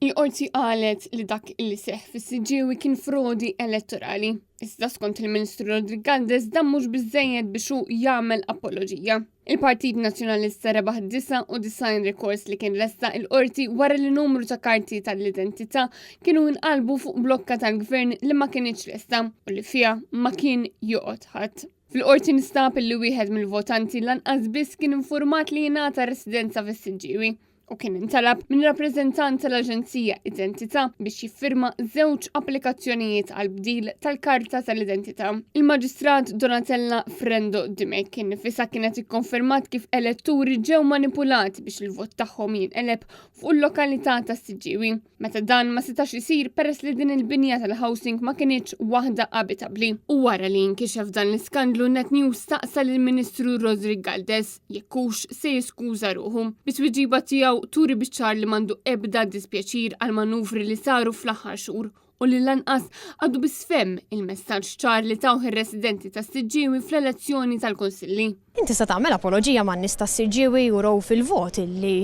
Il-qorti qalet li dak illi seħħ fis-Siġiewi kien frodi elettorali. Iżda skont il-Ministru Rodriguez dan mhux biżżejjed biex hu jagħmel apoloġija. Il-Partit Nazzjonalista rebaħ 99 rikors li kien ressa il-qorti wara li numru ta' karti tal-identità kienu inqalbu fuq blokka tal-gvern li ma kienx lesta u li fiha ma kien joqgħod ħadd. Fil-qorti nistab li wieħed mill-votanti lanqas biss kien infurmat li jingħata residenza fis-Siġiewi u kien intalab minn rappreżentant tal-Aġenzija Identità biex jiffirma 2 applikazzjonijiet għal bdil tal-karta tal-identità. Il-Maġistrat Donatella Frendo Dimek kien nifisha kienet ikkonfermat kif elettori ġew manipulati biex il-vot tagħhom jinqeleb fuq il-lokalità tas-Siġiewi. Meta dan ma setax isir peress li din il-binja tal-housing ma kienx waħda abitabbli. U wara li nkixef dan l-iskandlu Net News staqsa lill-Ministru Rodriguez jekkux se jiskuża ruħu bit-tweġiba tiegħu turi biċ-ċar li mandu ebda dispjaċir għal manuvri li saru fl-aħħar xhur u li lanqas għadu bisfem il-messaġġ ċar li tawh ir-residenti tas-Siġiewi fl-elezzjoni tal-Kunsilli. Inti se tagħmel apoloġija man-nies tas-Siġiewi u raw fil-vot illi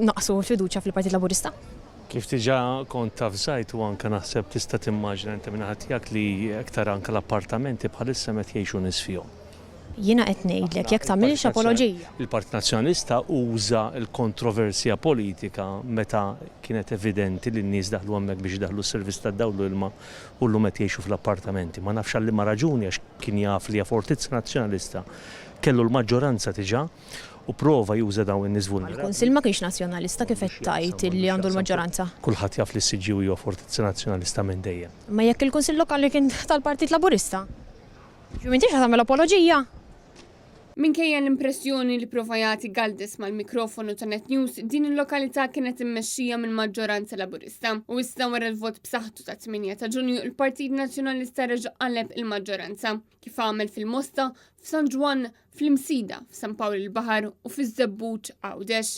naqsu l-fiduċja fil-Partit Laburista? Kif diġà kont taf żgħid u anke naħseb tista' timmaġina inti minn ħadd tiegħek li aktar anke l-appartamenti bħalissa qed jgħixu nies fihom. Jiena qed ngħidlek jekk tagħmilx apoloġija. Il-Partit Nazzjonalista uża l-kontroversja politika meta kienet evidenti li n-nies daħlu hemmhekk biex daħlu s-servizz tad-dawlu ilma u llum qed jgħixu fl-appartamenti. Ma nafx għal liema raġuni għax kien jaf li Fortizza Nazzjonalista kellu l-maġġoranza diġà u prova juża dawn in-nies vulnerabbli. Il-Kunsill ma kienx nazzjonalista kif qed tgħid li għandu l-maġġoranza. Kulħadd jaf li s-Siġiewi huwa Fortizza Nazzjonalista minn dejjem. Ma jekk il-Kunsill Lokali kien tal-Partit Laburista? M'intix tagħmel apoloġija? Minkejja l-impressjoni li prova jagħti Galdes mal-mikrofonu ta' Net News, din il-lokalità kienet immexxija mill-maġġoranza Laburista u issa wara l-vot b'saħħtu ta' 8 ta' Ġunju il-Partit Nazzjonalista reġa' qaleb il-maġġoranza kif għamel fil-Mosta, f'San Ġwan, fl-Imsida, f'San Pawl il-Baħar u fiż-Żebbuġ Għawdex.